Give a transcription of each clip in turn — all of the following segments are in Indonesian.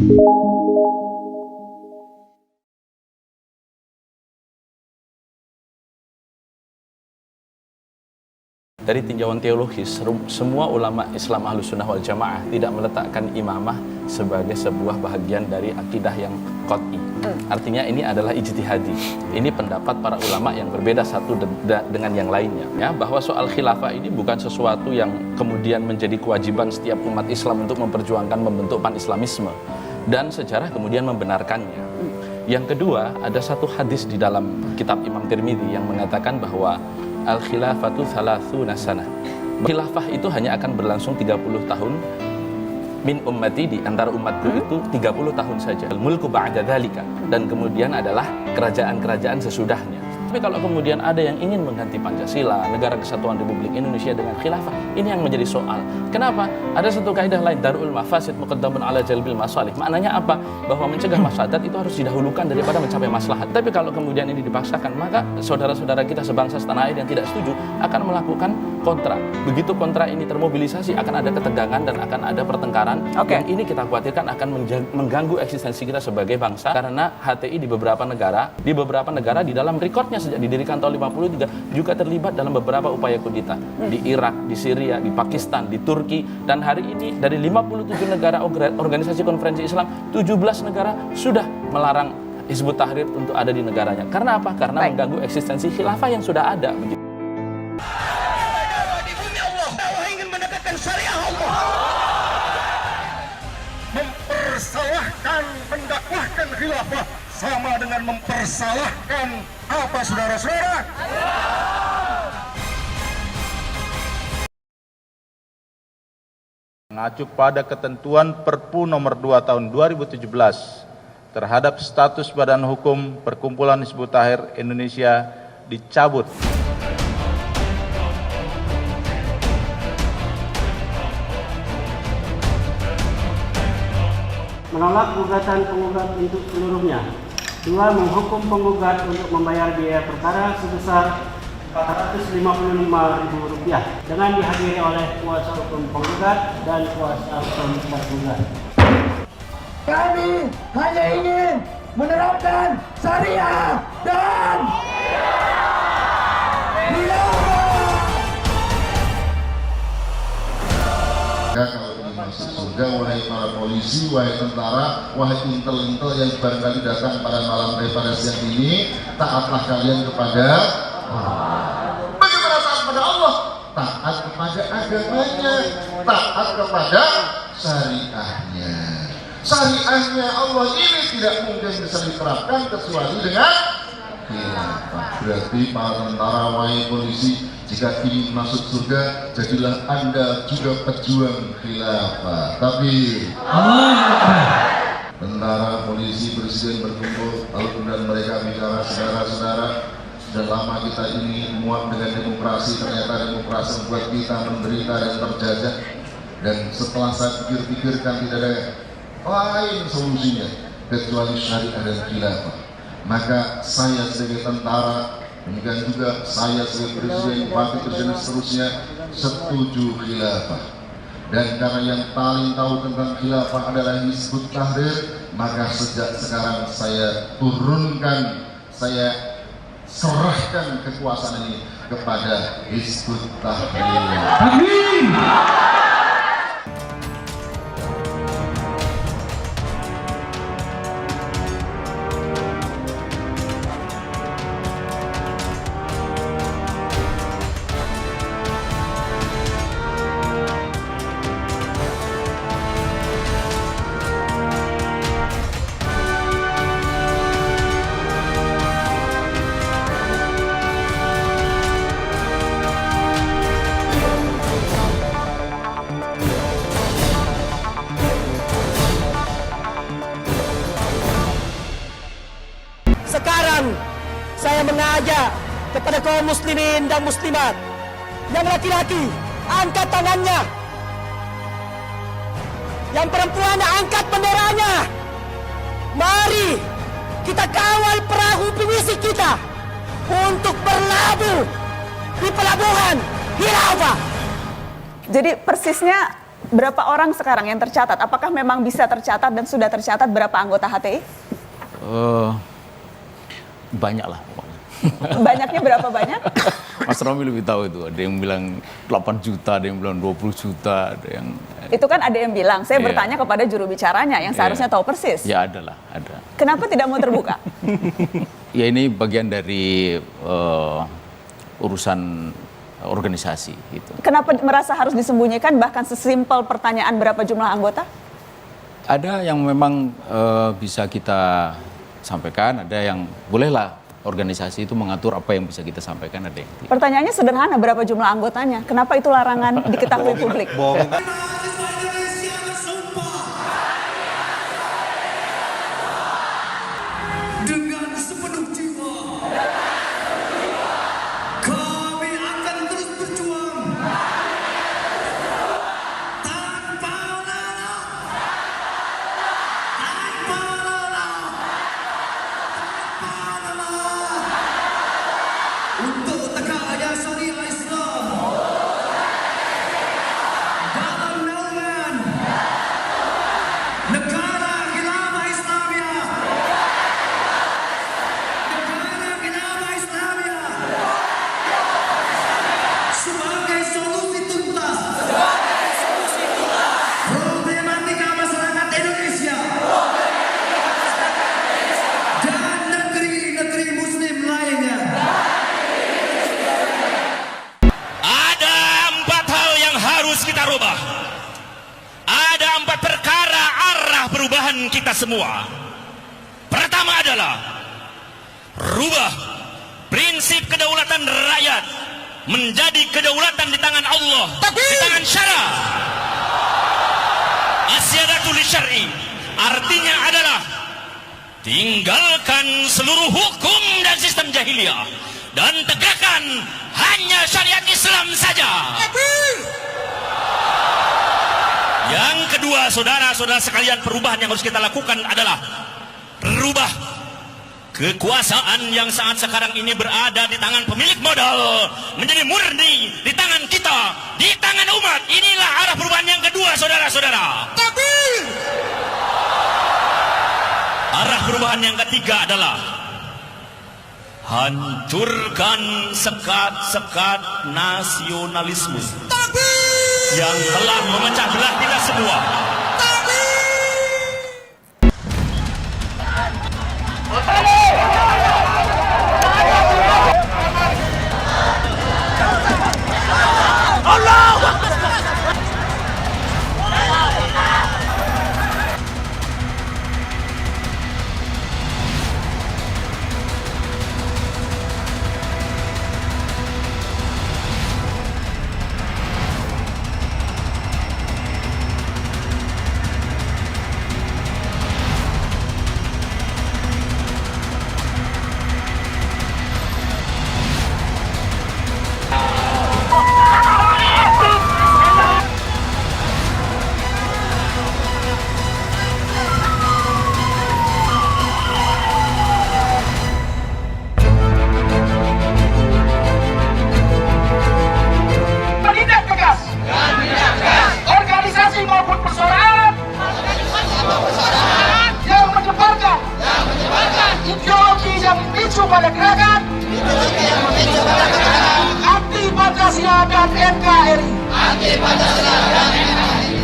Dari tinjauan teologis, semua ulama Islam Ahlus Sunnah wal Jamaah tidak meletakkan imamah sebagai sebuah bahagian dari akidah yang qat'i. Artinya ini adalah ijtihadi. Ini pendapat para ulama yang berbeda satu dengan yang lainnya. Ya, bahwa soal khilafah ini bukan sesuatu yang kemudian menjadi kewajiban setiap umat Islam untuk memperjuangkan membentuk pan-islamisme. Dan sejarah kemudian membenarkannya. Yang kedua, ada satu hadis di dalam kitab Imam Tirmidzi yang mengatakan bahwa al-khilafatu thalathuna sanah. Khilafah itu hanya akan berlangsung 30 tahun. Min ummati, di antara umatku itu 30 tahun saja. Al-mulku ba'da dzalika, dan kemudian adalah kerajaan-kerajaan sesudahnya. Tapi kalau kemudian ada yang ingin mengganti Pancasila, Negara Kesatuan Republik Indonesia dengan khilafah, ini yang menjadi soal. Kenapa? Ada satu kaidah lain, darul mafasid muqaddamun ala jalbil masalih. Maknanya apa? Bahwa mencegah mafsadat itu harus didahulukan daripada mencapai maslahat. Tapi kalau kemudian ini dipaksakan, maka saudara-saudara kita sebangsa setanah air yang tidak setuju akan melakukan kontra. Begitu kontra ini termobilisasi, akan ada ketegangan dan akan ada pertengkaran. Yang ini kita khawatirkan akan mengganggu eksistensi kita sebagai bangsa, karena HTI di beberapa negara di dalam rekodnya sejak didirikan tahun 53 juga terlibat dalam beberapa upaya kudeta di Irak, di Syria, di Pakistan, di Turki, dan hari ini dari 57 negara organisasi konferensi Islam, 17 negara sudah melarang Hizbut Tahrir untuk ada di negaranya. Karena apa? Karena mengganggu eksistensi khilafah yang sudah ada. Begitu. Di bumi Allah, Allah ingin mendekatkan syariah Allah. Mempersalahkan, mendakwahkan khilafah sama dengan mempersalahkan apa, saudara-saudara? Mengacu pada ketentuan Perpu nomor 2 tahun 2017 terhadap status Badan Hukum Perkumpulan Hizbut Tahrir Indonesia dicabut. Menolak gugatan penggugat untuk seluruhnya. 2. Menghukum penggugat untuk membayar biaya perkara sebesar Rp455.000 dengan dihadiri oleh kuasa hukum penggugat dan kuasa hukum tergugat. Kami hanya ingin menerapkan syariah dan Kalau ini masuk surga, wahai para polisi, wahai tentara, wahai intel-intel yang barangkali datang pada malam daripada siang ini, taatlah kalian kepada bagaimana taat kepada Allah? Taat kepada agamanya, taat kepada syariahnya. Syariahnya Allah ini tidak mungkin bisa diterapkan kecuali dengan khilafah. Berarti para tentara, wahai polisi, jika ingin masuk surga, jadilah Anda juga pejuang khilafah. Tapi tentara, polisi, presiden berkumpul, lalu kemudian mereka bicara, saudara-saudara, sudah lama kita ini muak dengan demokrasi, ternyata demokrasi membuat kita menderita dan terjajah. Dan setelah saya pikir-pikirkan, tidak ada lain solusinya kecuali syariah dan khilafah. Maka saya sebagai tentara, demikian juga saya sebagai presiden, wakil presiden dan seterusnya setuju khilafah. Dan karena yang paling tahu tentang khilafah adalah Hizbut Tahrir, maka sejak sekarang saya turunkan, saya serahkan kekuasaan ini kepada Hizbut Tahrir. Amin. Sekarang saya mengajak kepada kaum muslimin dan muslimat, yang laki-laki angkat tangannya, yang perempuan angkat benderanya. Mari kita kawal perahu pinisi kita untuk berlabuh di pelabuhan khilafah. Jadi persisnya Berapa orang sekarang yang tercatat? Apakah memang bisa tercatat dan sudah tercatat berapa anggota HTI? Banyak lah pokoknya. Banyaknya berapa banyak? Mas Romi lebih tahu itu. Ada yang bilang 8 juta, ada yang bilang 20 juta, ada yang... Itu kan ada yang bilang. Saya Iya. bertanya kepada juru bicaranya yang seharusnya tahu persis. Ya ada lah, ada. Kenapa tidak mau terbuka? Ya ini bagian dari urusan organisasi gitu. Kenapa merasa harus disembunyikan bahkan sesimpel pertanyaan berapa jumlah anggota? Ada yang memang bisa kita sampaikan, ada yang bolehlah organisasi itu mengatur apa yang bisa kita sampaikan, ada yang tidak. Pertanyaannya sederhana, berapa jumlah anggotanya? Kenapa itu larangan diketahui publik? Dengan sepenuh jiwa kami akan terus berjuang tanpa lelah, tanpa lelah, tanpa lelah untuk tegaknya syariat Islam dalam naungan negara khilafah Islamiyah. Sebagai solusi tuntas problematika masyarakat Indonesia dan negeri-negeri Muslim lainnya. Ada 4 hal yang harus kita rubah. Ada 4 perkara arah perubahan kita semua. Pertama adalah rubah prinsip kedaulatan rakyat menjadi kedaulatan di tangan Allah, di tangan syara. Asyadatul syar'i artinya adalah tinggalkan seluruh hukum dan sistem jahiliyah dan tegakkan hanya syariat Islam saja. Yang kedua, saudara-saudara sekalian, perubahan yang harus kita lakukan adalah rubah kekuasaan yang saat sekarang ini berada di tangan pemilik modal menjadi murni di tangan kita, di tangan umat. Inilah arah perubahan yang kedua, saudara-saudara. Arah perubahan yang ketiga adalah hancurkan sekat-sekat nasionalisme yang telah memecah belah kita semua. pada gerakan anti Pancasila dan NKRI. Anti Pancasila dan NKRI.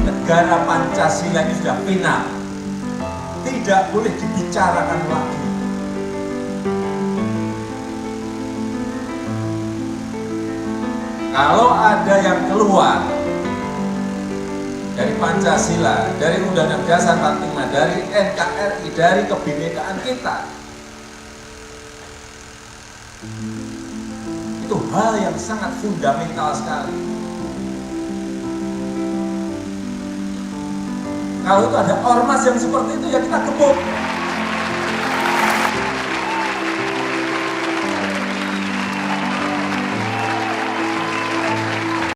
Negara Pancasila ini sudah final, tidak boleh dibicarakan lagi. Kalau ada yang keluar dari Pancasila, dari Undang-Undang Dasar 45, dari NKRI, dari kebinekaan kita, Itu hal yang sangat fundamental sekali. Kalau itu ada ormas yang seperti itu, ya kita gebuk.